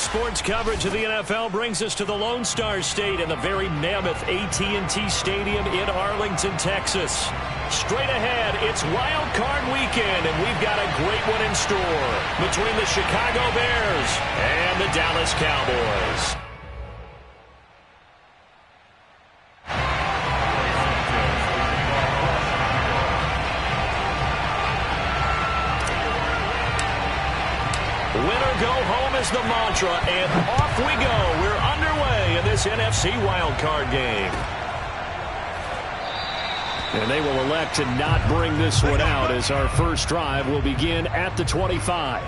Sports coverage of the NFL brings us to the Lone Star State and the very mammoth AT&T Stadium in Arlington, Texas. Straight ahead, it's Wildcard weekend, and we've got a great one in store between the Chicago Bears and the Dallas Cowboys. Winner go home is the mantra, and off we go. We're underway in this NFC wildcard game. And they will elect to not bring this one out as our first drive will begin at the 25.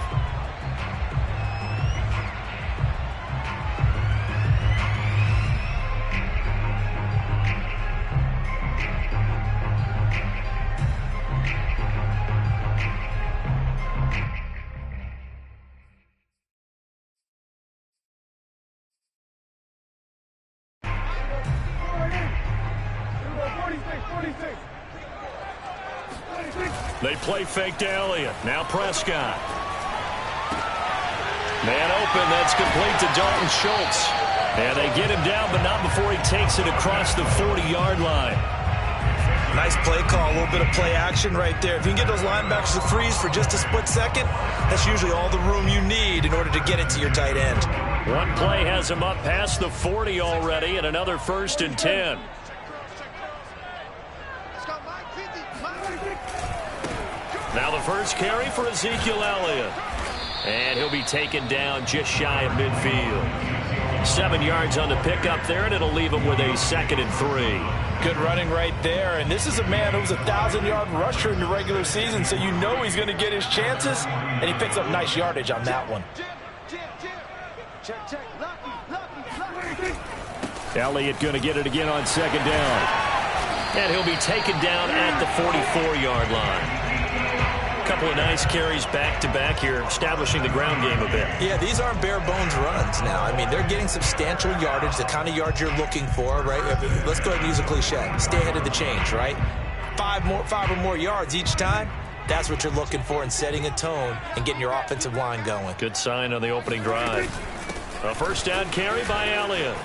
They play fake to Elliott. Now Prescott. Man open. That's complete to Dalton Schultz. And they get him down, but not before he takes it across the 40-yard line. Nice play call. A little bit of play action right there. If you can get those linebackers to freeze for just a split second, that's usually all the room you need in order to get it to your tight end. One play has him up past the 40 already, and another 1st and 10. Now the first carry for Ezekiel Elliott. And he'll be taken down just shy of midfield. 7 yards on the pickup there, and it'll leave him with a 2nd and 3. Good running right there. And this is a man who was a 1,000-yard rusher in the regular season, so you know he's going to get his chances. And he picks up nice yardage on that one. Elliott going to get it again on 2nd down. And he'll be taken down at the 44-yard line. Couple of nice carries back-to-back here, establishing the ground game a bit. Yeah, these aren't bare-bones runs now. I mean, they're getting substantial yardage, the kind of yards you're looking for, right? Let's go ahead and use a cliche. Stay ahead of the change, right? 5 or more yards each time. That's what you're looking for in setting a tone and getting your offensive line going. Good sign on the opening drive. A first down carry by Elliott.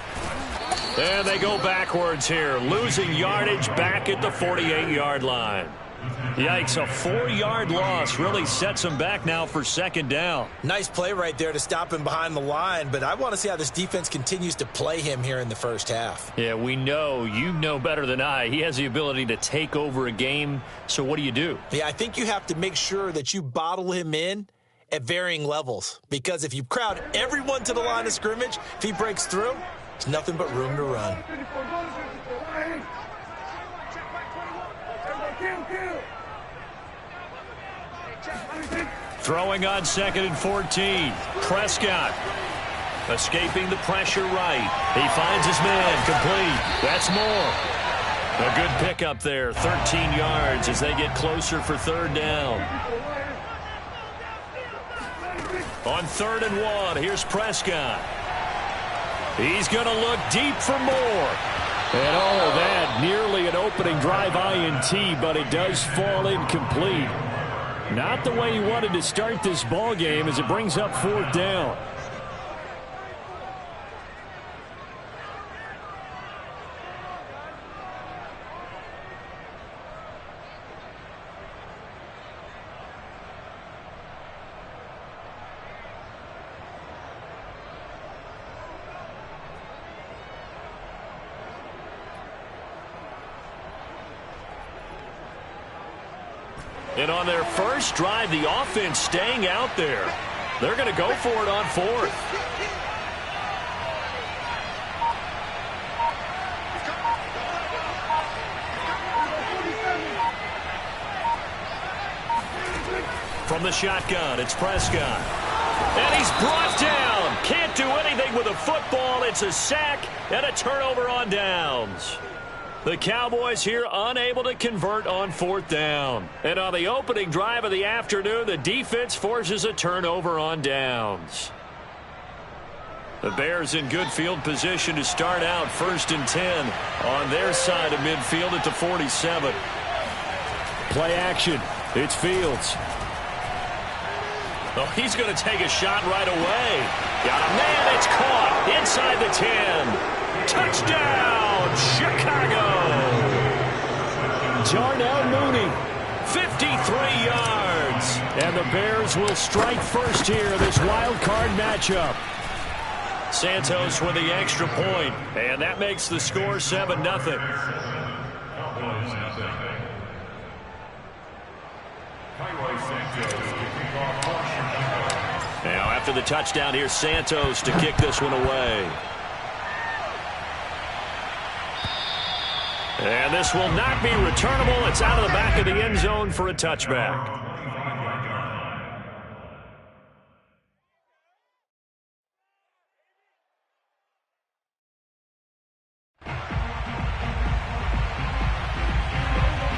And they go backwards here, losing yardage back at the 48-yard line. Yikes, a 4-yard loss really sets him back now for 2nd down. Nice play right there to stop him behind the line, but I want to see how this defense continues to play him here in the first half. Yeah, we know, you know better than I, he has the ability to take over a game, so what do? Yeah, I think you have to make sure that you bottle him in at varying levels, because if you crowd everyone to the line of scrimmage, if he breaks through, there's nothing but room to run. Throwing on 2nd and 14. Prescott escaping the pressure right. He finds his man complete. That's more. A good pickup there. 13 yards as they get closer for 3rd down. On 3rd and 1, here's Prescott. He's going to look deep for more. And all of that, nearly an opening drive INT, but it does fall incomplete. Not the way he wanted to start this ball game as it brings up 4th down. And on their first drive, the offense staying out there. They're going to go for it on 4th. From the shotgun, it's Prescott. And he's brought down. Can't do anything with a football. It's a sack and a turnover on downs. The Cowboys here unable to convert on 4th down. And on the opening drive of the afternoon, the defense forces a turnover on downs. The Bears in good field position to start out 1st and 10 on their side of midfield at the 47. Play action. It's Fields. Oh, he's going to take a shot right away. Got a man. It's caught inside the 10. Touchdown, Chicago. Darnell Mooney, 53 yards. And the Bears will strike first here, this wild card matchup. Santos with the extra point, and that makes the score 7-0. Now after the touchdown, here's Santos to kick this one away. And this will not be returnable. It's out of the back of the end zone for a touchback.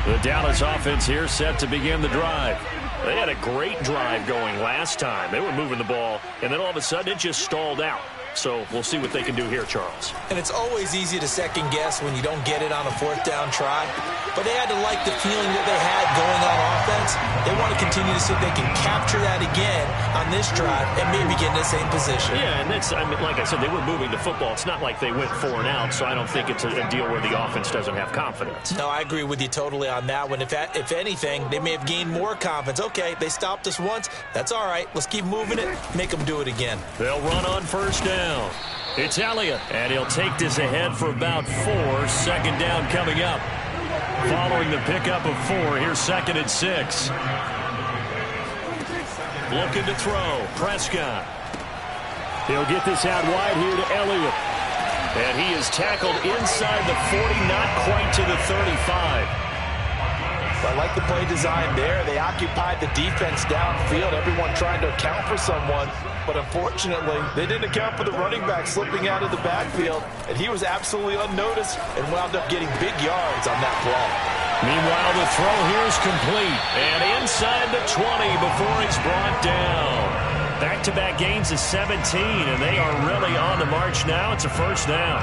The Dallas offense here set to begin the drive. They had a great drive going last time. They were moving the ball, and then all of a sudden it just stalled out. So we'll see what they can do here, Charles. And it's always easy to second guess when you don't get it on a fourth down try. But they had to like the feeling that they had going on offense. They want to continue to see if they can capture that again on this drive and maybe get in the same position. Yeah, and that's, I mean, like I said, they were moving the football. It's not like they went 4 and out, so I don't think it's a deal where the offense doesn't have confidence. No, I agree with you totally on that one. If anything, they may have gained more confidence. Okay, they stopped us once. That's all right. Let's keep moving it. Make them do it again. They'll run on first down. It's Elliott, and he'll take this ahead for about 4. Second down coming up. Following the pickup of 4, here's 2nd and 6. Looking to throw. Prescott. He'll get this out wide here to Elliott. And he is tackled inside the 40, not quite to the 35. I like the play design there. They occupied the defense downfield, everyone trying to account for someone. But unfortunately, they didn't account for the running back slipping out of the backfield, and he was absolutely unnoticed and wound up getting big yards on that play. Meanwhile, the throw here is complete, and inside the 20 before he's brought down. Back-to-back gains of 17, and they are really on the march now. It's a first down.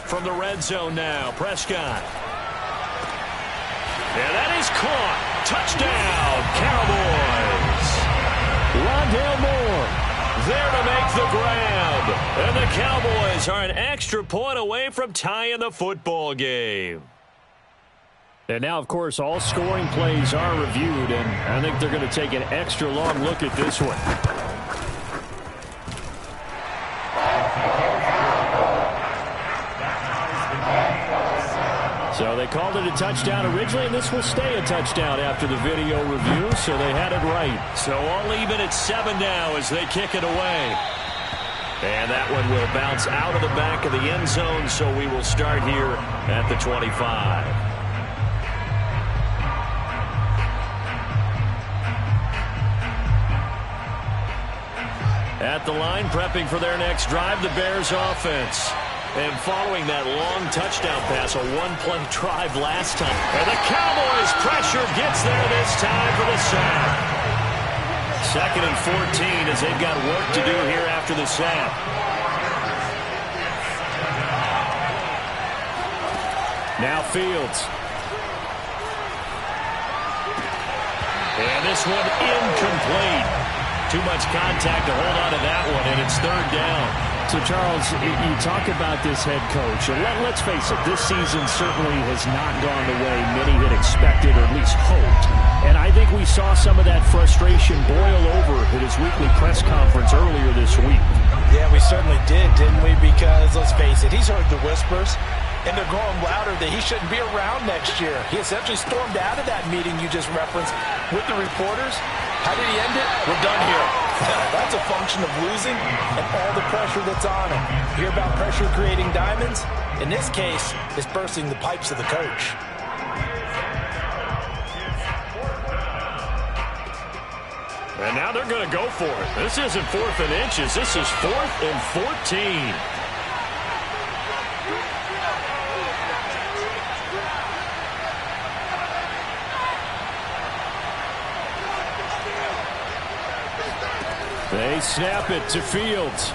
From the red zone now, Prescott. And that is caught. Touchdown, Cowboys. Rondale Moore there to make the grab. And the Cowboys are an extra point away from tying the football game. And now, of course, all scoring plays are reviewed, and I think they're going to take an extra long look at this one. So they called it a touchdown originally, and this will stay a touchdown after the video review, so they had it right. So all even at 7 now as they kick it away. And that one will bounce out of the back of the end zone, so we will start here at the 25. At the line, prepping for their next drive, the Bears offense. And following that long touchdown pass, a one-play drive last time. And the Cowboys' pressure gets there this time for the sack. 2nd and 14 as they've got work to do here after the sack. Now Fields. And this one incomplete. Too much contact to hold on to that one, and it's 3rd down. So, Charles, you talk about this head coach, and let's face it, this season certainly has not gone the way many had expected or at least hoped. And I think we saw some of that frustration boil over at his weekly press conference earlier this week. Yeah, we certainly did, didn't we? Because, let's face it, he's heard the whispers, and they're growing louder that he shouldn't be around next year. He essentially stormed out of that meeting you just referenced with the reporters. How did he end it? We're done here. That's a function of losing and all the pressure that's on him. You hear about pressure creating diamonds? In this case, it's bursting the pipes of the coach. And now they're going to go for it. This isn't 4th and inches. This is 4th and 14. They snap it to Fields.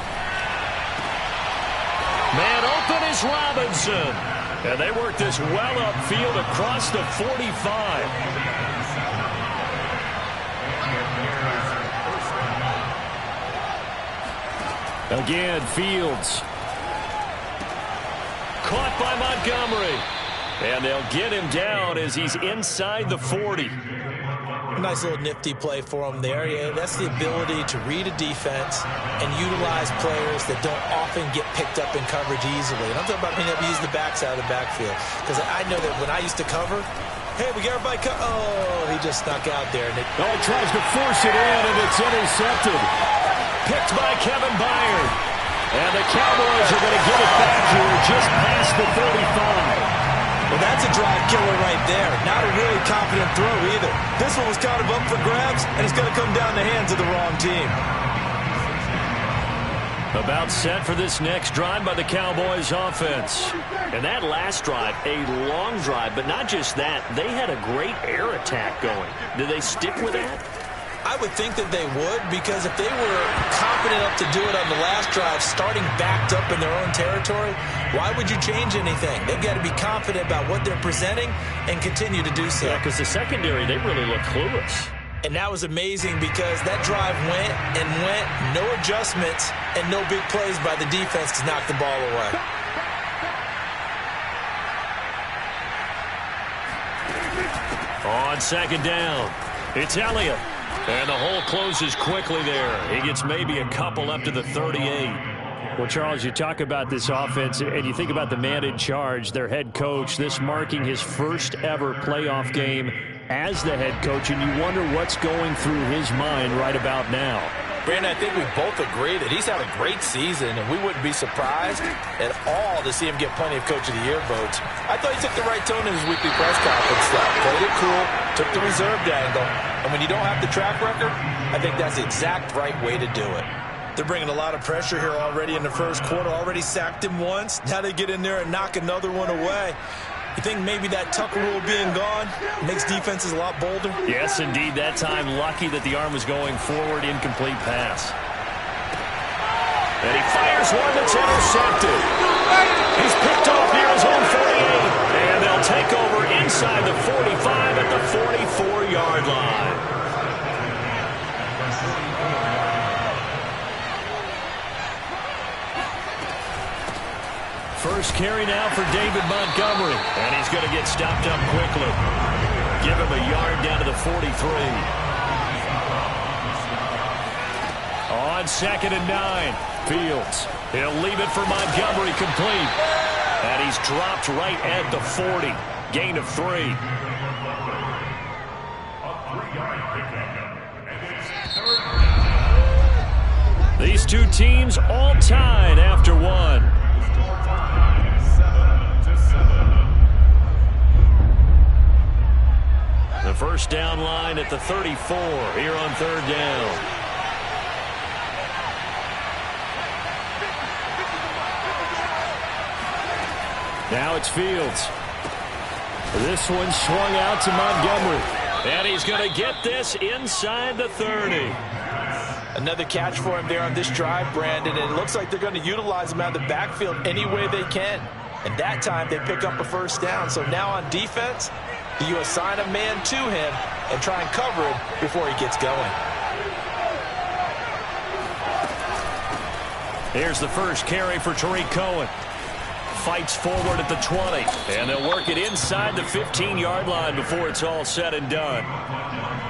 Man open is Robinson. And they work this well upfield across the 45. Again, Fields. Caught by Montgomery. And they'll get him down as he's inside the 40. Nice little nifty play for him there. Yeah, that's the ability to read a defense and utilize players that don't often get picked up in coverage easily. And I'm talking about being able to use the backside of the backfield. Because I know that when I used to cover, hey, we got everybody oh, he just snuck out there. And he tries to force it in, and it's intercepted. Picked by Kevin Byard. And the Cowboys are going to get it back here just past the 35. Well, that's a drive killer right there. Not a really confident throw either. This one was kind of up for grabs, and it's going to come down the hands of the wrong team. About set for this next drive by the Cowboys offense. And that last drive, a long drive, but not just that. They had a great air attack going. Did they stick with that? I would think that they would, because if they were confident enough to do it on the last drive, starting backed up in their own territory, why would you change anything? They've got to be confident about what they're presenting and continue to do so. Yeah, because the secondary, they really look clueless. And that was amazing because that drive went and went, no adjustments, and no big plays by the defense to knock the ball away. On second down, it's Elliott. And the hole closes quickly there. He gets maybe a couple up to the 38. Well, Charles, you talk about this offense, and you think about the man in charge, their head coach, this marking his first ever playoff game as the head coach, and you wonder what's going through his mind right about now. Brandon, I think we both agree that he's had a great season, and we wouldn't be surprised at all to see him get plenty of Coach of the Year votes. I thought he took the right tone in his weekly press conference stuff. Played it cool, took the reserved angle, and when you don't have the track record, I think that's the exact right way to do it. They're bringing a lot of pressure here already in the first quarter. Already sacked him once. Now they get in there and knock another one away. You think maybe that Tucker rule being gone makes defenses a lot bolder? Yes, indeed. That time, lucky that the arm was going forward, incomplete pass. And he fires one that's intercepted. He's picked off near his own 48. And they'll take over inside the 45 at the 44-yard line. First carry now for David Montgomery. And he's going to get stopped up quickly. Give him a yard down to the 43. On second and 9, Fields. He'll leave it for Montgomery complete. And he's dropped right at the 40. Gain of 3. These two teams all tied after one. The first down line at the 34 here on third down. Now it's Fields. This one swung out to Montgomery. And he's going to get this inside the 30. Another catch for him there on this drive, Brandon, and it looks like they're going to utilize him out of the backfield any way they can. And that time they pick up a first down. So now on defense, you assign a man to him and try and cover him before he gets going. Here's the first carry for Tariq Cohen. Fights forward at the 20, and they'll work it inside the 15-yard line before it's all said and done.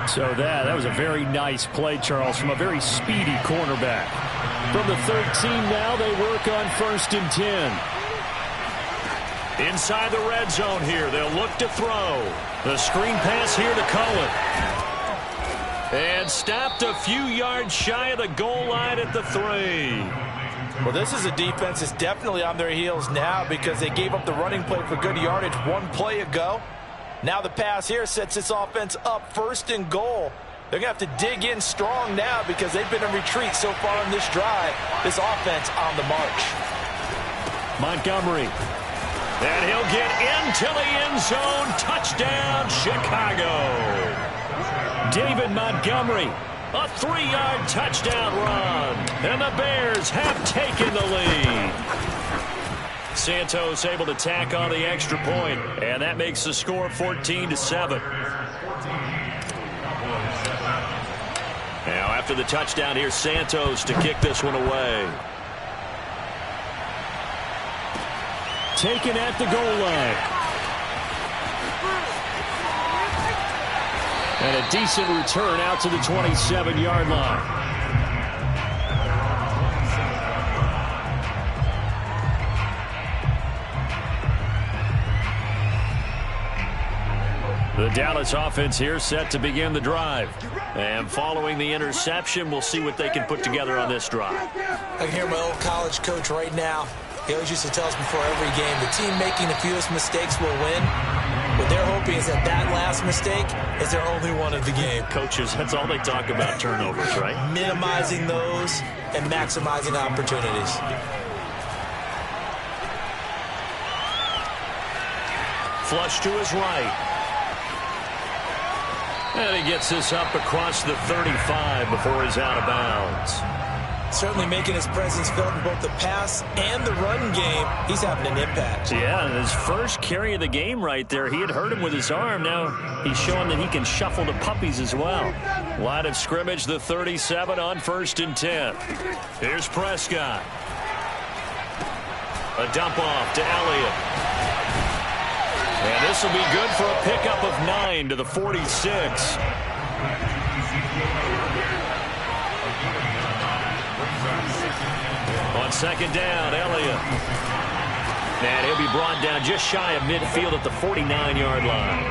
So that was a very nice play, Charles, from a very speedy cornerback. From the 13 now, they work on first and 10. Inside the red zone here, they'll look to throw. The screen pass here to Cohen. And stopped a few yards shy of the goal line at the 3. Well, this is a defense that's definitely on their heels now because they gave up the running play for good yardage one play ago. Now the pass here sets this offense up first and goal. They're going to have to dig in strong now because they've been in retreat so far on this drive. This offense on the march. Montgomery. And he'll get into the end zone. Touchdown, Chicago. David Montgomery. A 3-yard touchdown run. And the Bears have taken the lead. Santos able to tack on the extra point, and that makes the score 14-7. Now, after the touchdown, here's Santos to kick this one away. Taken at the goal line. And a decent return out to the 27-yard line. The Dallas offense here set to begin the drive. And following the interception, we'll see what they can put together on this drive. I can hear my old college coach right now. He always used to tell us before every game, the team making the fewest mistakes will win. What they're hoping is that that last mistake is their only one of the game. Coaches, that's all they talk about, turnovers, right? Minimizing those and maximizing opportunities. Flush to his right. And he gets this up across the 35 before he's out of bounds. Certainly making his presence felt in both the pass and the run game. He's having an impact. Yeah, and his first carry of the game right there, he had hurt him with his arm. Now he's showing that he can shuffle the puppies as well. Line of scrimmage, the 37 on 1st and 10. Here's Prescott. A dump off to Elliott. And this will be good for a pickup of 9 to the 46. On 2nd down, Elliott. And he'll be brought down just shy of midfield at the 49-yard line.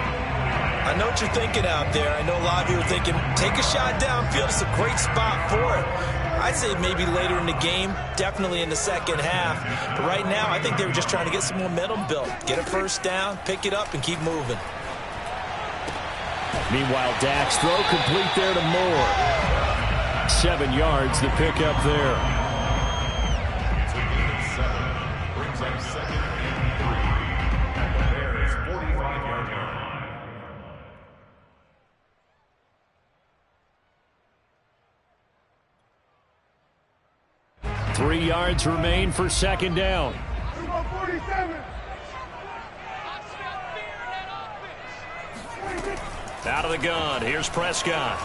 I know what you're thinking out there. I know a lot of you are thinking, take a shot downfield. It's a great spot for it. I'd say maybe later in the game, definitely in the second half. But right now, I think they were just trying to get some momentum built. Get a first down, pick it up, and keep moving. Meanwhile, Dak's throw complete there to Moore. 7 yards, the pickup there. 3 yards remain for 2nd down. Out of the gun, here's Prescott.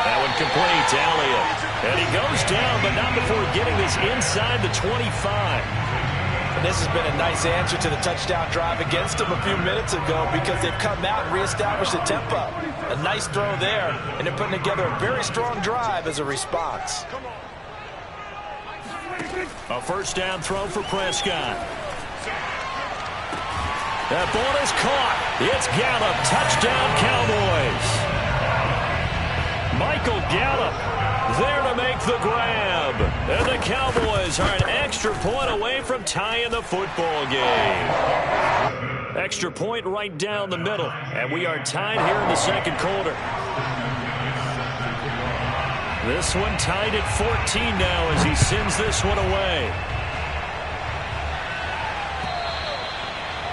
That one complete to Elliott. And he goes down, but not before getting this inside the 25. And this has been a nice answer to the touchdown drive against them a few minutes ago because they've come out and reestablished the tempo. A nice throw there, and they're putting together a very strong drive as a response. A first down throw for Prescott. That ball is caught. It's Gallup. Touchdown, Cowboys. Michael Gallup there to make the grab. And the Cowboys are an extra point away from tying the football game. Extra point right down the middle. And we are tied here in the 2nd quarter. This one tied at 14 now as he sends this one away.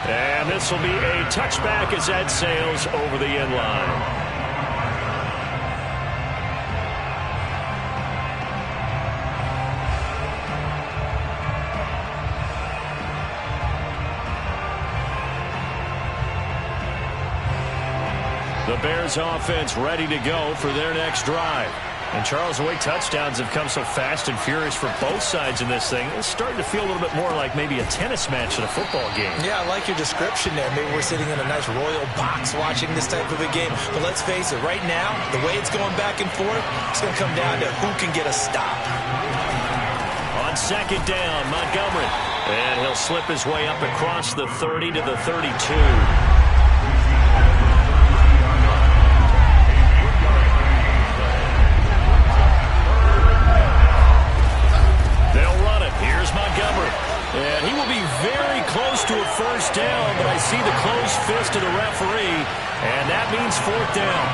And this will be a touchback as that sails over the end line. The Bears offense ready to go for their next drive. And Charles, the way touchdowns have come so fast and furious for both sides in this thing, it's starting to feel a little bit more like maybe a tennis match in a football game. Yeah, I like your description there. Maybe we're sitting in a nice royal box watching this type of a game. But let's face it, right now, the way it's going back and forth, it's going to come down to who can get a stop. On 2nd down, Montgomery. And he'll slip his way up across the 30 to the 32. Montgomery. And he will be very close to a first down, but I see the closed fist of the referee, and that means 4th down.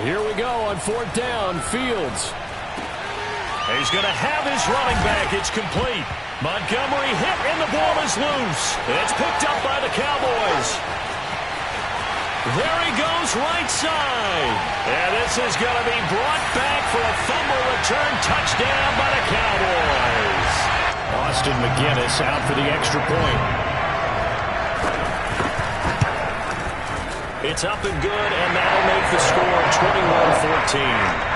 Here we go on 4th down. Fields. He's going to have his running back. It's complete. Montgomery hit, and the ball is loose. It's picked up by the Cowboys. There he goes, right side. And this is going to be brought back for a fumble return touchdown by the Cowboys. Austin McGinnis out for the extra point. It's up and good, and that'll make the score 21-14.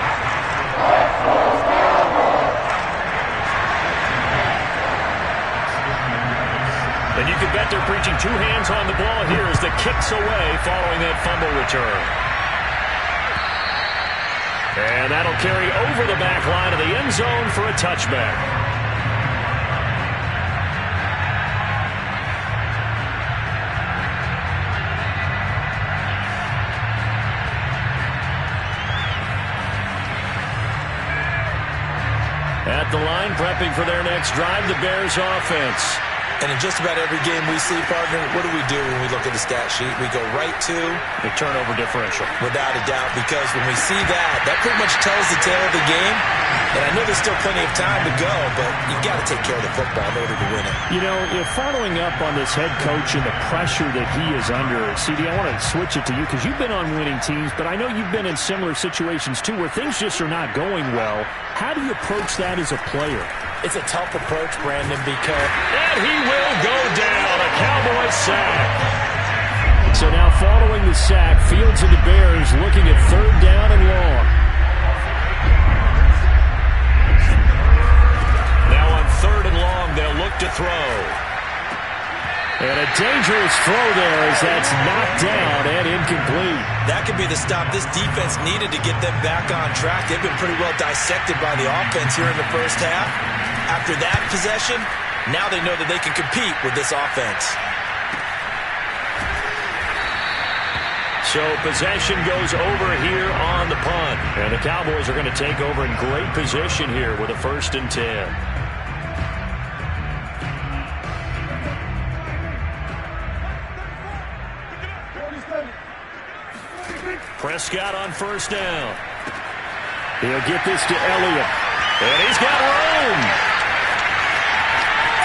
And you can bet they're preaching two hands on the ball here as the kicks away following that fumble return. And that'll carry over the back line of the end zone for a touchback. At the line, prepping for their next drive, the Bears offense. And in just about every game we see, partner, what do when we look at the stat sheet? We go right to the turnover differential. Without a doubt, because when we see that pretty much tells the tale of the game. And I know there's still plenty of time to go, but you've got to take care of the football in order to win it. You know, following up on this head coach and the pressure that he is under, CD, I want to switch it to you because you've been on winning teams, but I know you've been in similar situations too where things just are not going well. How do you approach that as a player? It's a tough approach, Brandon, because... And he will go down, a Cowboy sack. So now following the sack, Fields and the Bears looking at third down and long. Now on third and long, they'll look to throw. And a dangerous throw there as that's knocked down and incomplete. That could be the stop this defense needed to get them back on track. They've been pretty well dissected by the offense here in the first half. After that possession, now they know that they can compete with this offense. So possession goes over here on the punt. And the Cowboys are going to take over in great position here with a 1st and 10. Prescott on 1st down. He'll get this to Elliott. And he's got room.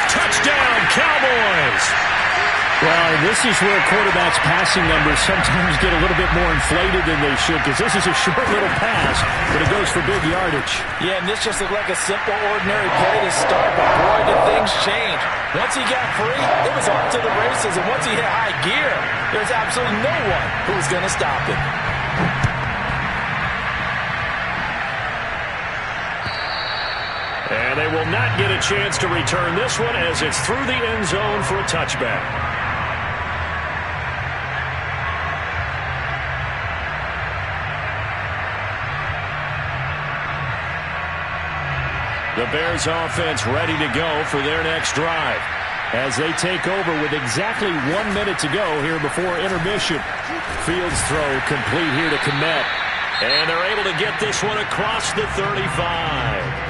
Touchdown, Cowboys. Well, this is where quarterbacks' passing numbers sometimes get a little bit more inflated than they should because this is a short little pass, but it goes for big yardage. Yeah, and this just looked like a simple, ordinary play to start, but boy, did things change. Once he got free, it was off to the races, and once he hit high gear, there's absolutely no one who was going to stop him. And they will not get a chance to return this one as it's through the end zone for a touchback. The Bears offense ready to go for their next drive as they take over with exactly 1 minute to go here before intermission. Fields throw complete here to Kmet. And they're able to get this one across the 35.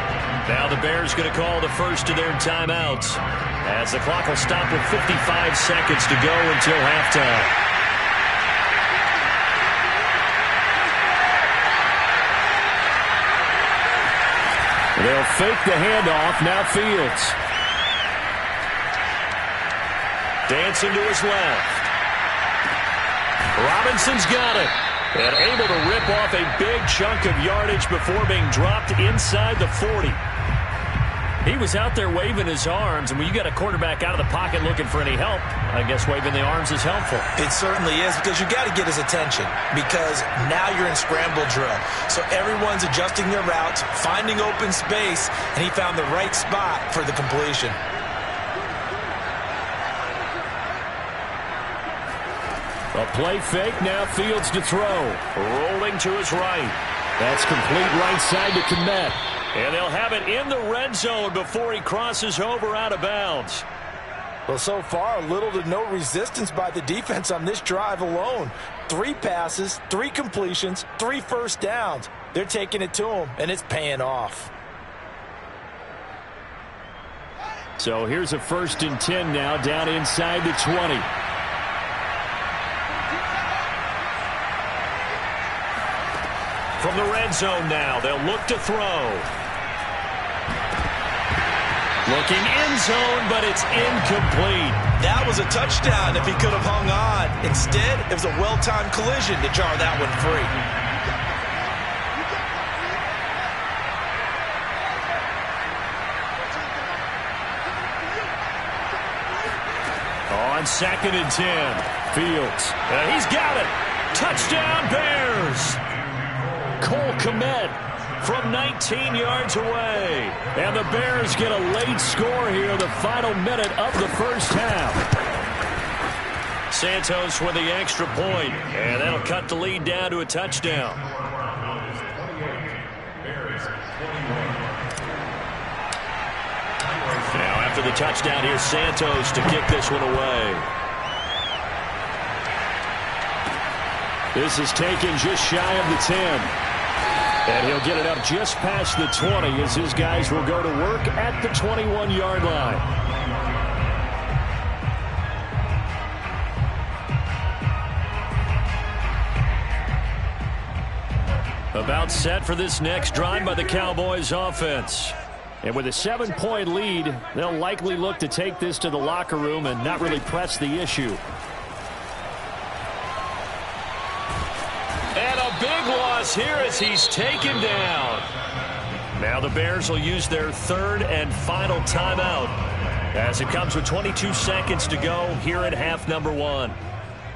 Now the Bears going to call the first of their timeouts as the clock will stop with 55 seconds to go until halftime. They'll fake the handoff. Now Fields. Dancing to his left. Robinson's got it. And able to rip off a big chunk of yardage before being dropped inside the 40. He was out there waving his arms, and when you got a quarterback out of the pocket looking for any help, I guess waving the arms is helpful. It certainly is, because you got to get his attention, because now you're in scramble drill. So everyone's adjusting their routes, finding open space, and he found the right spot for the completion. A play fake, now Fields to throw. Rolling to his right. That's complete right side to Kmet. And they'll have it in the red zone before he crosses over out of bounds. Well, so far, little to no resistance by the defense on this drive alone. 3 passes, 3 completions, 3 first downs. They're taking it to him, and it's paying off. So here's a 1st and 10 now down inside the 20. From the red zone now, they'll look to throw. Looking end zone, but it's incomplete. That was a touchdown if he could have hung on. Instead, it was a well-timed collision to jar that one free. On 2nd and 10, Fields. He's got it. Touchdown, Bears. Cole Kmet from 19 yards away. And the Bears get a late score here in the final minute of the first half. Santos with the extra point, and that'll cut the lead down to a touchdown. Now after the touchdown, here's Santos to kick this one away. This is taken just shy of the 10. And he'll get it up just past the 20 as his guys will go to work at the 21-yard line. About set for this next drive by the Cowboys offense. And with a 7-point lead, they'll likely look to take this to the locker room and not really press the issue. And a big loss here as he's taken down. Now the Bears will use their third and final timeout as it comes with 22 seconds to go here at half number 1.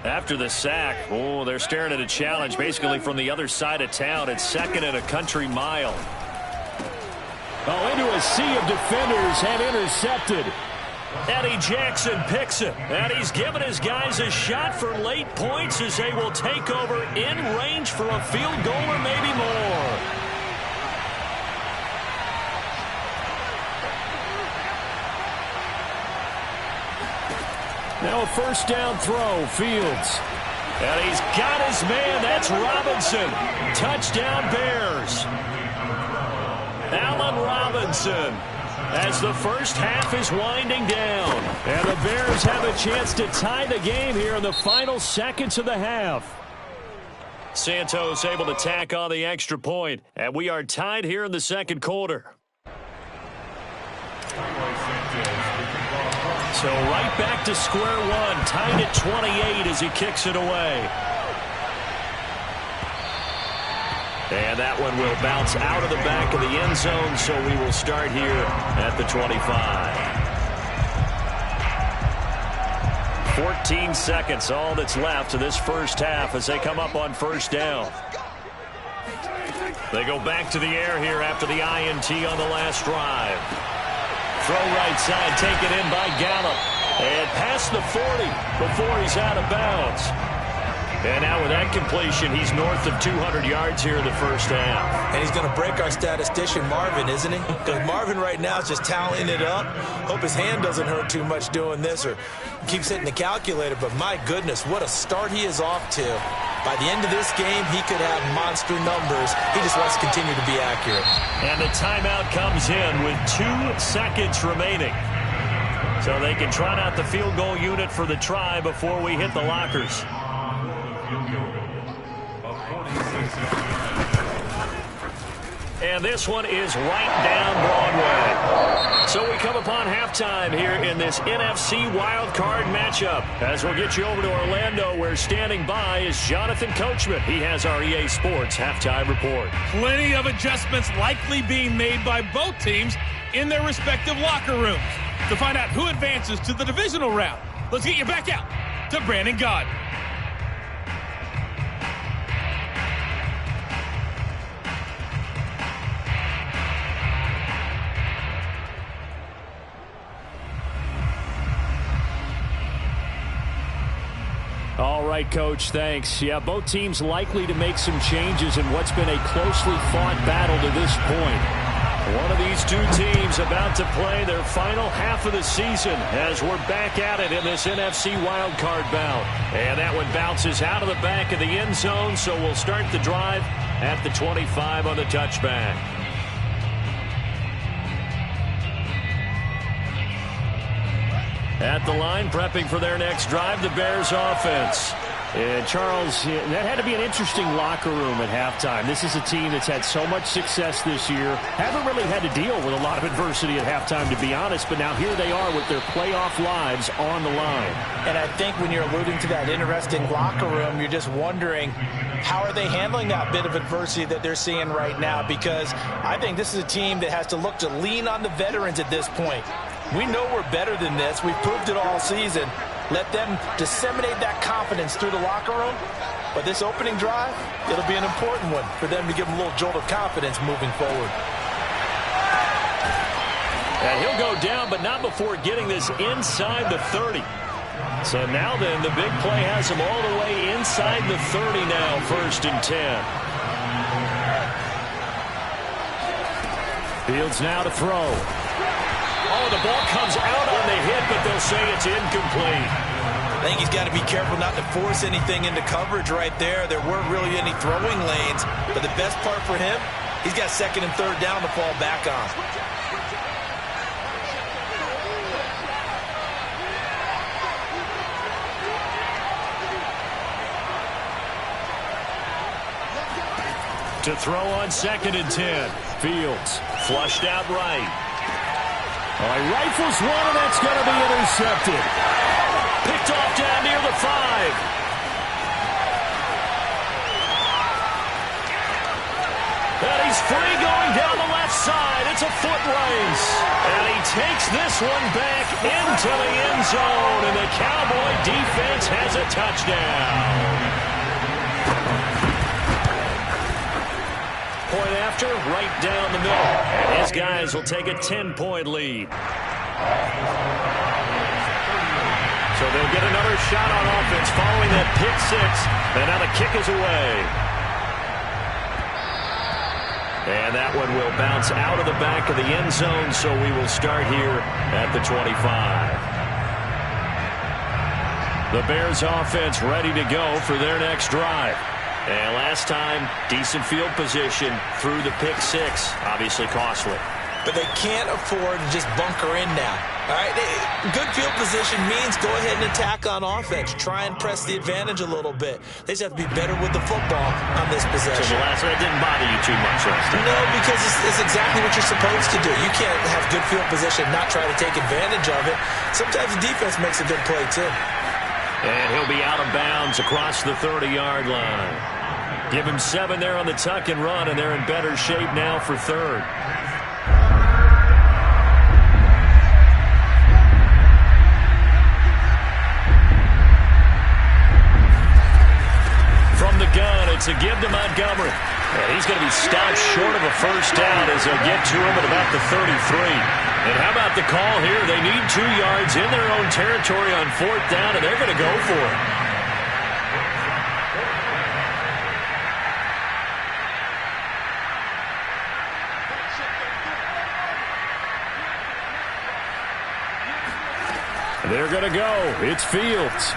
After the sack, they're staring at a challenge basically from the other side of town. It's 2nd and a country mile. Into a sea of defenders and intercepted. Eddie Jackson picks it, and he's given his guys a shot for late points as they will take over in range for a field goal or maybe more. Now a first down throw, Fields. And he's got his man, that's Robinson. Touchdown Bears. Allen Robinson. As the first half is winding down. And the Bears have a chance to tie the game here in the final seconds of the half. Santos able to tack on the extra point. And we are tied here in the second quarter. So right back to square one. Tied at 28 as he kicks it away. And that one will bounce out of the back of the end zone, so we will start here at the 25. 14 seconds, all that's left to this first half as they come up on first down. They go back to the air here after the INT on the last drive. Throw right side, taken in by Gallup. And past the 40 before he's out of bounds. And now with that completion, he's north of 200 yards here in the first half. And he's going to break our statistician, Marvin, isn't he? Because Marvin right now is just tallying it up. Hope his hand doesn't hurt too much doing this or keeps hitting the calculator. But my goodness, what a start he is off to. By the end of this game, he could have monster numbers. He just wants to continue to be accurate. And the timeout comes in with 2 seconds remaining. So they can trot out the field goal unit for the try before we hit the lockers. And this one is right down Broadway. So we come upon halftime here in this NFC Wildcard matchup. As we'll get you over to Orlando, where standing by is Jonathan Coachman. He has our EA Sports halftime report. Plenty of adjustments likely being made by both teams in their respective locker rooms. To find out who advances to the divisional round, let's get you back out to Brandon Gaud. All right, Coach, thanks. Yeah, both teams likely to make some changes in what's been a closely fought battle to this point. One of these two teams about to play their final half of the season as we're back at it in this NFC wildcard bout. And that one bounces out of the back of the end zone, so we'll start the drive at the 25 on the touchback. At the line, prepping for their next drive, the Bears offense. And, Charles, that had to be an interesting locker room at halftime. This is a team that's had so much success this year. Haven't really had to deal with a lot of adversity at halftime, to be honest. But now here they are with their playoff lives on the line. And I think when you're alluding to that interesting locker room, you're just wondering, how are they handling that bit of adversity that they're seeing right now? Because I think this is a team that has to look to lean on the veterans at this point. We know we're better than this. We've proved it all season. Let them disseminate that confidence through the locker room. But this opening drive, it'll be an important one for them to give them a little jolt of confidence moving forward. And he'll go down, but not before getting this inside the 30. So now then, the big play has him all the way inside the 30 now, 1st and 10. Fields now to throw. Oh, the ball comes out on the hit, but they'll say it's incomplete. I think he's got to be careful not to force anything into coverage right there. There weren't really any throwing lanes, but the best part for him, he's got 2nd and 3rd down to fall back on. To throw on 2nd and 10. Fields flushed out right. He rifles one, and that's going to be intercepted. Picked off down near the 5. And he's free going down the left side. It's a foot race. And he takes this one back into the end zone, and the Cowboy defense has a touchdown. Point after, right down the middle. And his guys will take a 10-point lead. So they'll get another shot on offense following that pick 6. And now the kick is away. And that one will bounce out of the back of the end zone, so we will start here at the 25. The Bears offense ready to go for their next drive. And last time, decent field position through the pick 6. Obviously costly. But they can't afford to just bunker in now. All right, good field position means go ahead and attack on offense. Try and press the advantage a little bit. They just have to be better with the football on this possession. So the last one didn't bother you too much last time? No, because it's exactly what you're supposed to do. You can't have good field position, not try to take advantage of it. Sometimes the defense makes a good play, too. And he'll be out of bounds across the 30-yard line. Give him 7 there on the tuck and run, and they're in better shape now for 3rd. From the gun, it's a give to Montgomery. And he's going to be stopped short of a first down as they'll get to him at about the 33. And how about the call here? They need 2 yards in their own territory on 4th down, and they're going to go for it. They're going to go. It's Fields.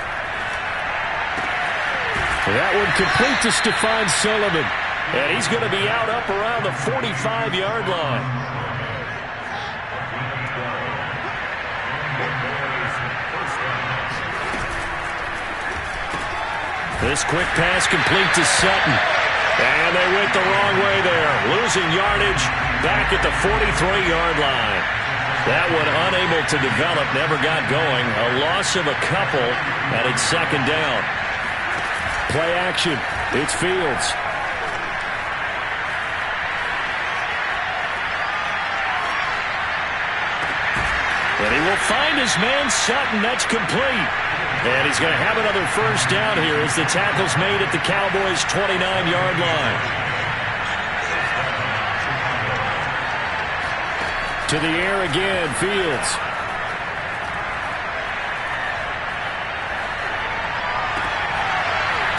That one complete to Stephon Sullivan. And he's going to be out up around the 45-yard line. This quick pass complete to Sutton. And they went the wrong way there. Losing yardage back at the 43-yard line. That one unable to develop, never got going. A loss of a couple, and it's 2nd down. Play action. It's Fields. And he will find his man Sutton. That's complete. And he's going to have another first down here as the tackle's made at the Cowboys' 29-yard line. To the air again, Fields.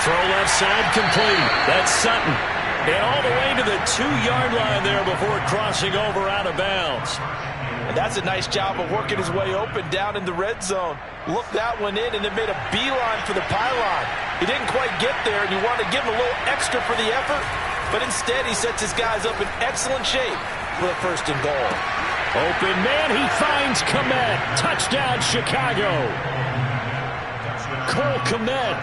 Throw left side complete. That's Sutton. And all the way to the 2-yard line there before crossing over out of bounds. And that's a nice job of working his way open down in the red zone. Looked that one in and then made a beeline for the pylon. He didn't quite get there, and you want to give him a little extra for the effort. But instead, he sets his guys up in excellent shape for the 1st and goal. Open man, he finds Kmet. Touchdown, Chicago. Cole Kmet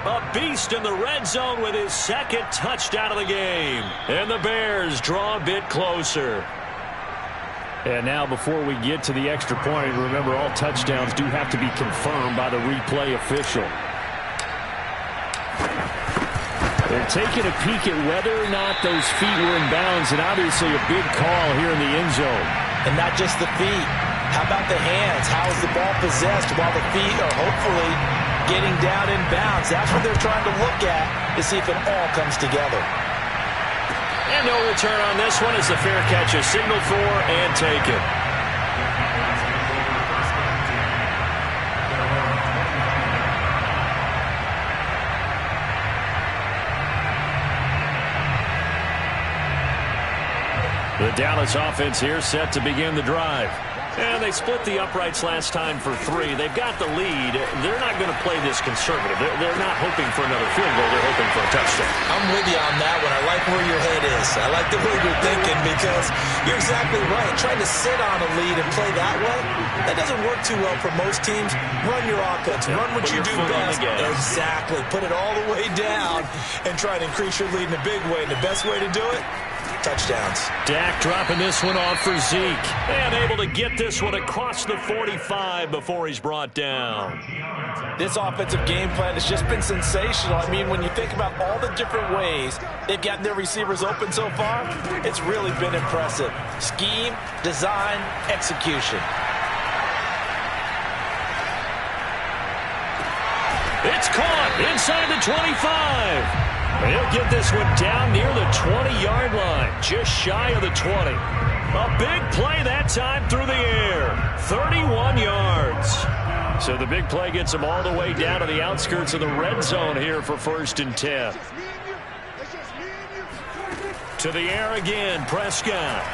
A beast in the red zone with his second touchdown of the game. And the Bears draw a bit closer. And now before we get to the extra point, remember all touchdowns do have to be confirmed by the replay official. They're taking a peek at whether or not those feet were in bounds, and obviously a big call here in the end zone. And not just the feet. How about the hands? How is the ball possessed while the feet are hopefully getting down in bounds? That's what they're trying to look at to see if it all comes together. And no return on this one as the fair catch is signaled for and taken. The Dallas offense here set to begin the drive. And they split the uprights last time for 3. They've got the lead. They're not going to play this conservative. They're not hoping for another field goal. They're hoping for a touchdown. I'm with you on that one. I like where your head is. I like the way you're thinking because you're exactly right. Trying to sit on a lead and play that way, that doesn't work too well for most teams. Run your offense. Run what you do best. Exactly. Put it all the way down and try to increase your lead in a big way. And the best way to do it, touchdowns. Dak dropping this one off for Zeke. And able to get this one across the 45 before he's brought down. This offensive game plan has just been sensational. I mean, when you think about all the different ways they've gotten their receivers open so far, it's really been impressive. Scheme, design, execution. It's caught inside the 25. He'll get this one down near the 20-yard line, just shy of the 20. A big play that time through the air, 31 yards. So the big play gets him all the way down to the outskirts of the red zone here for 1st and 10. To the air again, Prescott.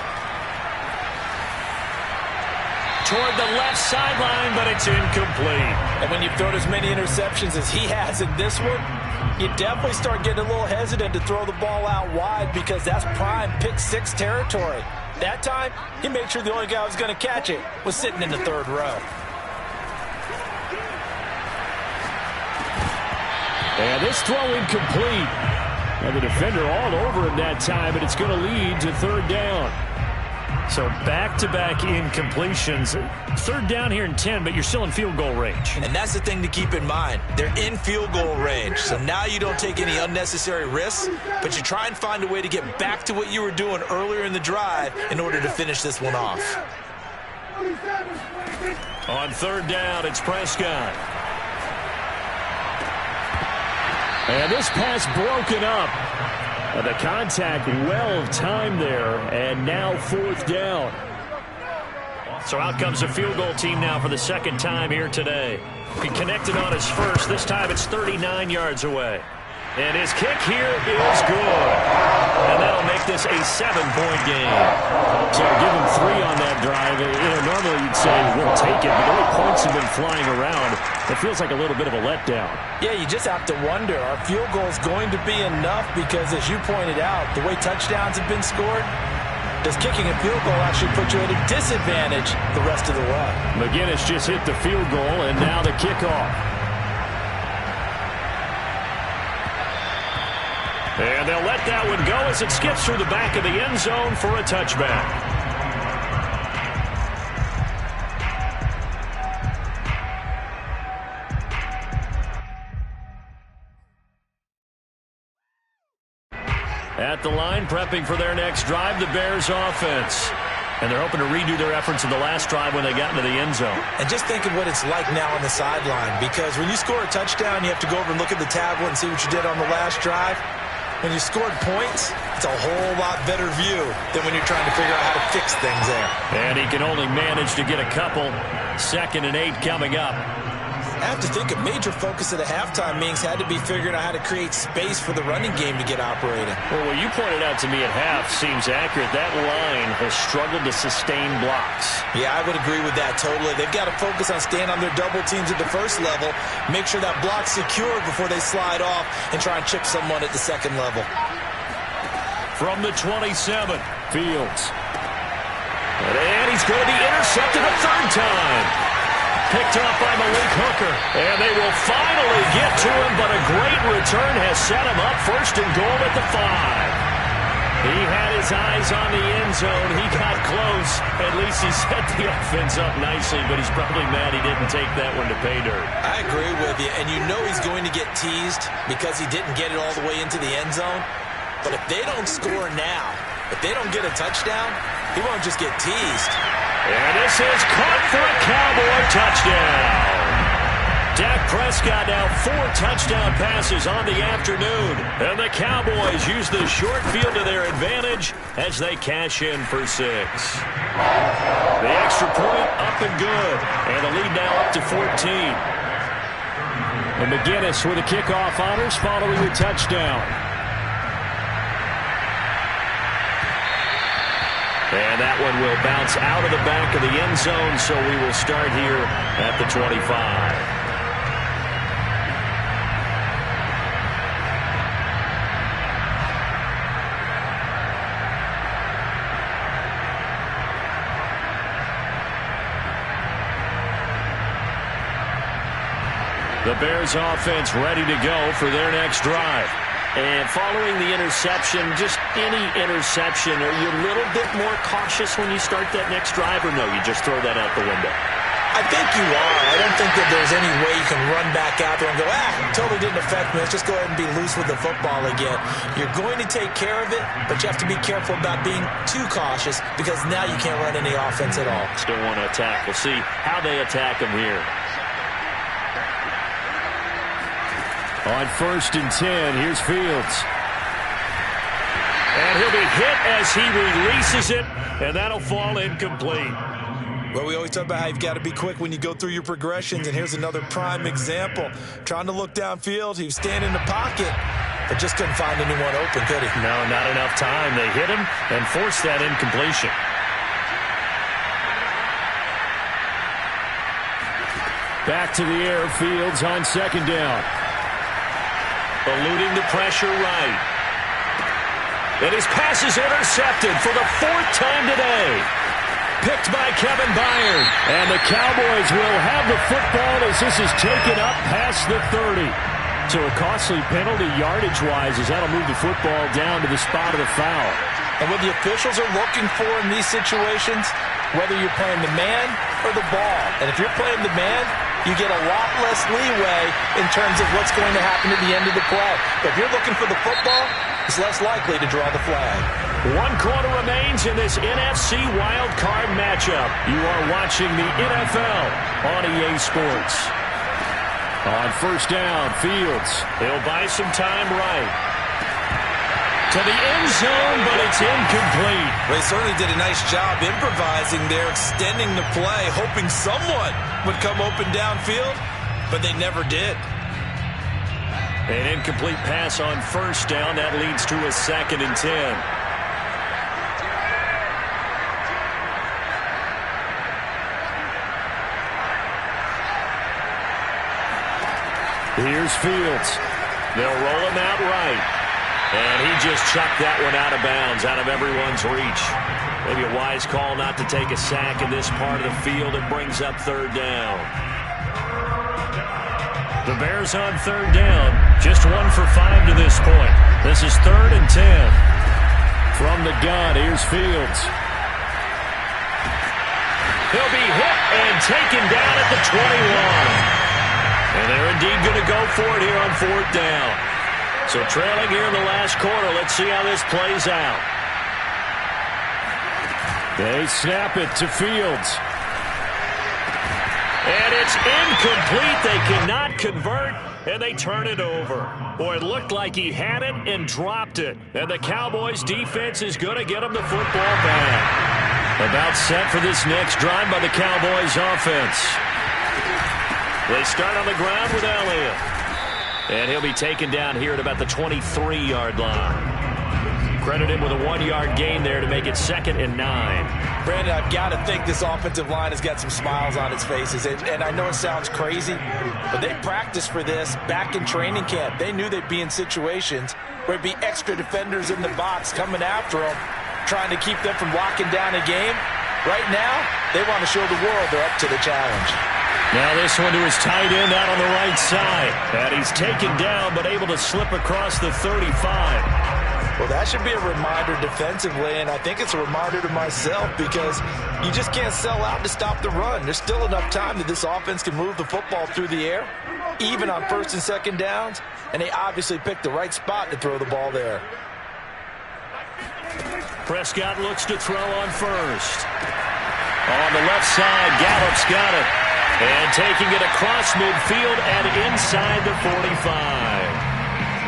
Toward the left sideline, but it's incomplete. And when you've thrown as many interceptions as he has in this one, you definitely start getting a little hesitant to throw the ball out wide because that's prime pick-6 territory. That time, he made sure the only guy who was going to catch it was sitting in the 3rd row. And this throw incomplete. And the defender all over him that time, but it's going to lead to 3rd down. So back-to-back incompletions. 3rd down here in 10, but you're still in field goal range. And that's the thing to keep in mind. They're in field goal range. So now you don't take any unnecessary risks, but you try and find a way to get back to what you were doing earlier in the drive in order to finish this one off. On 3rd down, it's Prescott. And this pass broken up. The contact well timed there, and now 4th down. So out comes the field goal team now for the 2nd time here today. He connected on his first. This time it's 39 yards away. And his kick here is good. And that'll make this a 7-point game. So give him 3 on that drive. Normally you'd say we'll take it, but the way points have been flying around, it feels like a little bit of a letdown. Yeah, you just have to wonder, are field goals going to be enough? Because as you pointed out, the way touchdowns have been scored, does kicking a field goal actually put you at a disadvantage the rest of the way? McGinnis just hit the field goal, and now the kickoff. And they'll let that one go as it skips through the back of the end zone for a touchback. At the line, prepping for their next drive, the Bears offense. And they're hoping to redo their efforts in the last drive when they got into the end zone. And just think of what it's like now on the sideline, because when you score a touchdown, you have to go over and look at the tablet and see what you did on the last drive. When you scored points, it's a whole lot better view than when you're trying to figure out how to fix things there. And he can only manage to get a couple. 2nd and 8 coming up. I have to think a major focus of the halftime meetings had to be figuring out how to create space for the running game to get operating. Well, what you pointed out to me at half seems accurate. That line has struggled to sustain blocks. Yeah, I would agree with that totally. They've got to focus on staying on their double teams at the first level, make sure that block's secured before they slide off and try and chip someone at the 2nd level. From the 27, Fields. And he's going to be intercepted a 3rd time. picked up by Malik Hooker. And they will finally get to him, but a great return has set him up first and goal at the 5. He had his eyes on the end zone. He got close. At least he set the offense up nicely, but he's probably mad he didn't take that one to pay dirt. I agree with you, and you know he's going to get teased because he didn't get it all the way into the end zone. But if they don't score now, if they don't get a touchdown, he won't just get teased. And this is caught for a Cowboy touchdown. Dak Prescott now 4 touchdown passes on the afternoon. And the Cowboys use the short field to their advantage as they cash in for 6. The extra point up and good. And the lead now up to 14. And McGinnis with the kickoff honors following the touchdown. And that one will bounce out of the back of the end zone, so we will start here at the 25. The Bears offense ready to go for their next drive. And following the interception, just any interception, are you a little bit more cautious when you start that next drive, or no, you just throw that out the window? I think you are. I don't think that there's any way you can run back out there and go, totally didn't affect me. Let's just go ahead and be loose with the football again. You're going to take care of it, but you have to be careful about being too cautious because now you can't run any offense at all. Still want to attack. We'll see how they attack them here. On 1st and 10, here's Fields. And he'll be hit as he releases it, and that'll fall incomplete. Well, we always talk about how you've got to be quick when you go through your progressions, and here's another prime example. Trying to look downfield, he was standing in the pocket, but just couldn't find anyone open, could he? No, not enough time. They hit him and forced that incompletion. Back to the air, Fields on 2nd down. Eluding the pressure right. And his pass is intercepted for the 4th time today. Picked by Kevin Byard. And the Cowboys will have the football as this is taken up past the 30. So a costly penalty yardage-wise as that'll move the football down to the spot of the foul. And what the officials are looking for in these situations, whether you're playing the man or the ball. And if you're playing the man, you get a lot less leeway in terms of what's going to happen at the end of the play. But if you're looking for the football, it's less likely to draw the flag. 1 quarter remains in this NFC Wildcard matchup. You are watching the NFL on EA Sports. On 1st down, Fields. He'll buy some time right. To the end zone, but it's incomplete. Well, he certainly did a nice job improvising there, extending the play, hoping someone would come open downfield, but they never did. An incomplete pass on 1st down. That leads to a 2nd and 10. Here's Fields. They'll roll him out right. And he just chucked that one out of bounds, out of everyone's reach. Maybe a wise call not to take a sack in this part of the field. It brings up 3rd down. The Bears on 3rd down. Just 1 for 5 to this point. This is 3rd and 10. From the gun, here's Fields. He'll be hit and taken down at the 21. And they're indeed going to go for it here on 4th down. So trailing here in the last quarter. Let's see how this plays out. They snap it to Fields. And it's incomplete. They cannot convert, and they turn it over. Boy, it looked like he had it and dropped it. And the Cowboys' defense is going to get him the football back. About set for this next drive by the Cowboys' offense. They start on the ground with Elliott. And he'll be taken down here at about the 23-yard line. Credit him with a 1-yard gain there to make it 2nd and 9. Brandon, I've got to think this offensive line has got some smiles on its faces. And I know it sounds crazy, but they practiced for this back in training camp. They knew they'd be in situations where it'd be extra defenders in the box coming after them, trying to keep them from locking down a game. Right now, they want to show the world they're up to the challenge. Now this one to his tight end out on the right side. And he's taken down but able to slip across the 35. Well, that should be a reminder defensively, and I think it's a reminder to myself because you just can't sell out to stop the run. There's still enough time that this offense can move the football through the air, even on first and second downs, and they obviously picked the right spot to throw the ball there. Prescott looks to throw on first. On the left side, Gallup's got it. And taking it across midfield and inside the 45.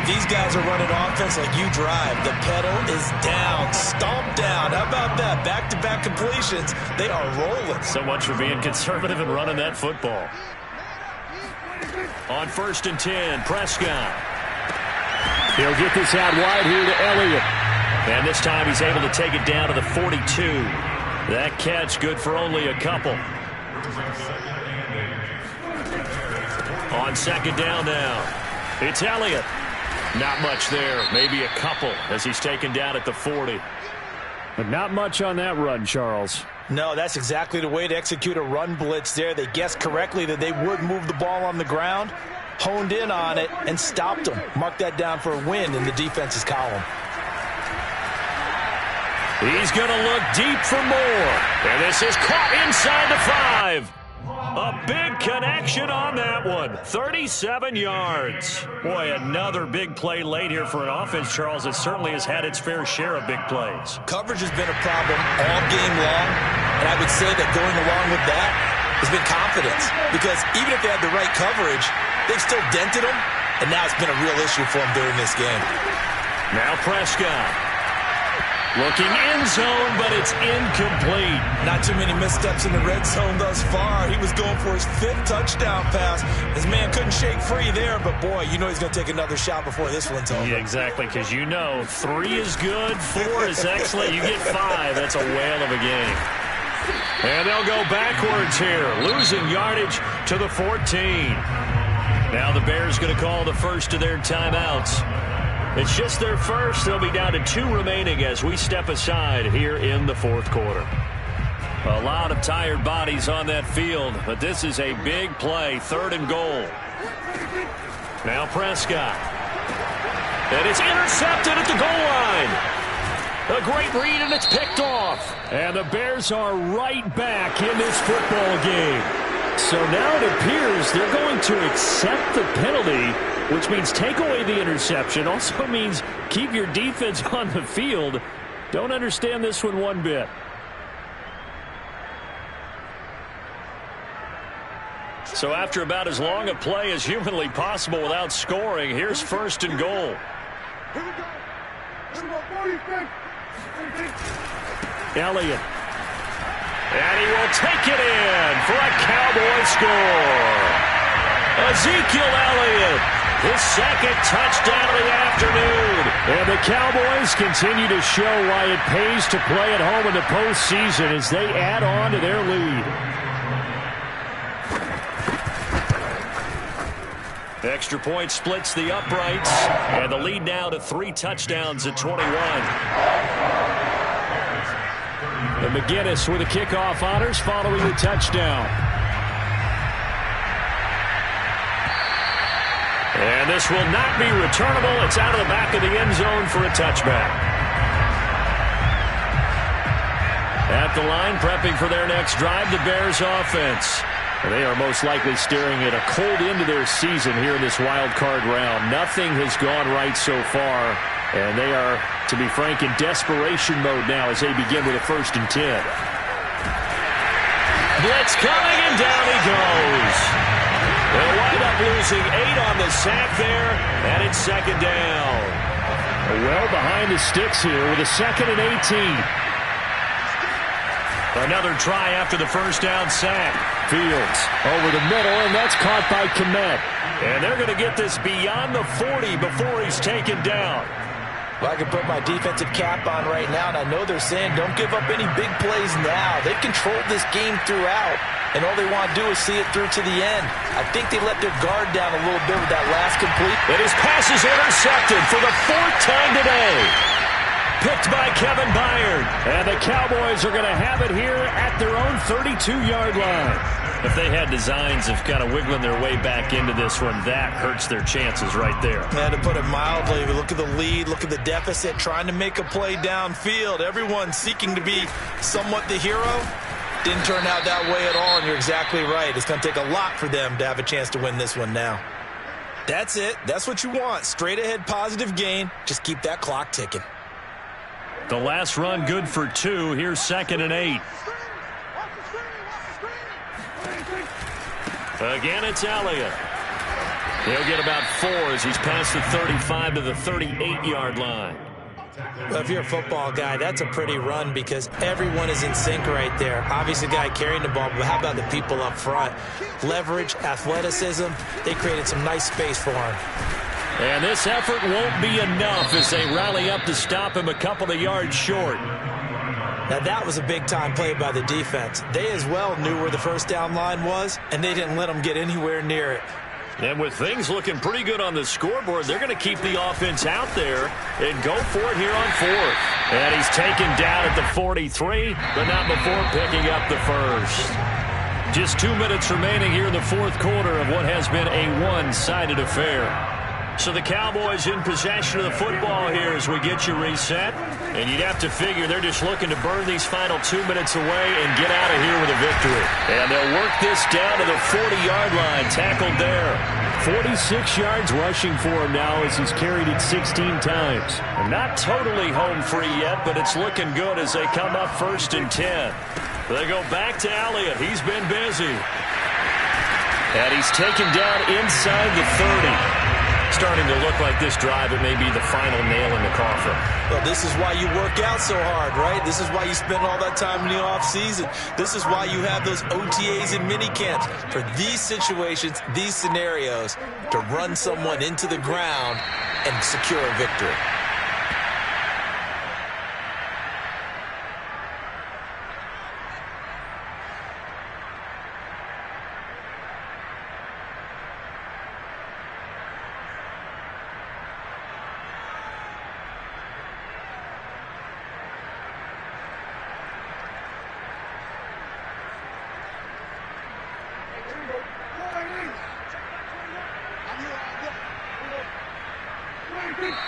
These guys are running offense like you drive. The pedal is down, stomped down. How about that? Back-to-back completions. They are rolling. So much for being conservative and running that football. On 1st and 10, Prescott. He'll get this out wide here to Elliott. And this time he's able to take it down to the 42. That catch good for only a couple. On 2nd down now, it's Elliott. Not much there, maybe a couple as he's taken down at the 40. But not much on that run, Charles. No, that's exactly the way to execute a run blitz there. They guessed correctly that they would move the ball on the ground, honed in on it, and stopped them. Mark that down for a win in the defense's column. He's going to look deep for more. And this is caught inside the 5. A big connection on that one. 37 yards. Boy, another big play late here for an offense, Charles, that certainly has had its fair share of big plays. Coverage has been a problem all game long, and I would say that going along with that has been confidence. Because even if they had the right coverage, they've still dented them, and now it's been a real issue for them during this game. Now Prescott. Looking in zone, but it's incomplete. Not too many missteps in the red zone thus far. He was going for his 5th touchdown pass. His man couldn't shake free there, but boy, you know he's going to take another shot before this one's over. Yeah, exactly, because you know 3 is good, 4 is excellent. You get 5. That's a whale of a game. And they'll go backwards here, losing yardage to the 14. Now the Bears going to call the first of their timeouts. It's just their first. They'll be down to 2 remaining as we step aside here in the 4th quarter. A lot of tired bodies on that field, but this is a big play, 3rd and goal. Now Prescott. And it's intercepted at the goal line. A great read, and it's picked off. And the Bears are right back in this football game. So now it appears they're going to accept the penalty, which means take away the interception. Also means keep your defense on the field. Don't understand this one bit. So after about as long a play as humanly possible without scoring, here's 1st and goal. Elliott. And he will take it in for a Cowboy score. Ezekiel Elliott, his 2nd touchdown of the afternoon. And the Cowboys continue to show why it pays to play at home in the postseason as they add on to their lead. Extra point splits the uprights, and the lead now to 3 touchdowns at 21. And McGinnis with the kickoff honors following the touchdown. And this will not be returnable. It's out of the back of the end zone for a touchback. At the line, prepping for their next drive, the Bears offense. They are most likely staring at a cold end to their season here in this wild card round. Nothing has gone right so far, and they are, to be frank, in desperation mode now as they begin with a 1st and 10. Blitz coming, and down he goes. They'll wind up losing 8 on the sack there, and it's 2nd down. Well behind the sticks here with a 2nd and 18. Another try after the 1st down sack. Fields over the middle, and that's caught by Kmet. And they're going to get this beyond the 40 before he's taken down. Well, I can put my defensive cap on right now, and I know they're saying don't give up any big plays now. They've controlled this game throughout, and all they want to do is see it through to the end. I think they let their guard down a little bit with that last complete. And his pass is intercepted for the 4th time today. Picked by Kevin Byard. And the Cowboys are going to have it here at their own 32-yard line. If they had designs of kind of wiggling their way back into this one, that hurts their chances right there. Yeah, to put it mildly, look at the lead, look at the deficit, trying to make a play downfield. Everyone seeking to be somewhat the hero. Didn't turn out that way at all, and you're exactly right. It's going to take a lot for them to have a chance to win this one now. That's it. That's what you want. Straight ahead positive gain. Just keep that clock ticking. The last run good for 2. Here's 2nd and 8. Again, it's Elliott. He'll get about 4 as he's past the 35 to the 38-yard line. Well, if you're a football guy, that's a pretty run because everyone is in sync right there. Obviously, the guy carrying the ball, but how about the people up front? Leverage, athleticism, they created some nice space for him. And this effort won't be enough as they rally up to stop him a couple of yards short. Now, that was a big-time play by the defense. They as well knew where the first down line was, and they didn't let them get anywhere near it. And with things looking pretty good on the scoreboard, they're going to keep the offense out there and go for it here on 4th. And he's taken down at the 43, but not before picking up the first. Just 2 minutes remaining here in the 4th quarter of what has been a one-sided affair. So the Cowboys in possession of the football here as we get you reset. And you'd have to figure they're just looking to burn these final 2 minutes away and get out of here with a victory. And they'll work this down to the 40-yard line, tackled there. 46 yards rushing for him now as he's carried it 16 times. And not totally home free yet, but it's looking good as they come up 1st and 10. They go back to Elliott. He's been busy. And he's taken down inside the 30. Starting to look like this drive, it may be the final nail in the coffin. Well, this is why you work out so hard, right? This is why you spend all that time in the offseason. This is why you have those OTAs and mini camps. For these situations, these scenarios, to run someone into the ground and secure a victory.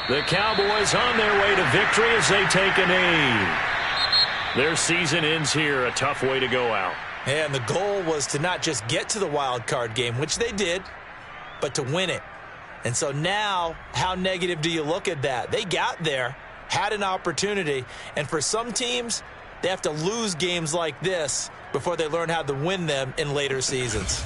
The Cowboys on their way to victory as they take a knee. Their season ends here. A tough way to go out. And the goal was to not just get to the wild card game, which they did, but to win it. And so now, how negative do you look at that? They got there, had an opportunity, and for some teams, they have to lose games like this before they learn how to win them in later seasons.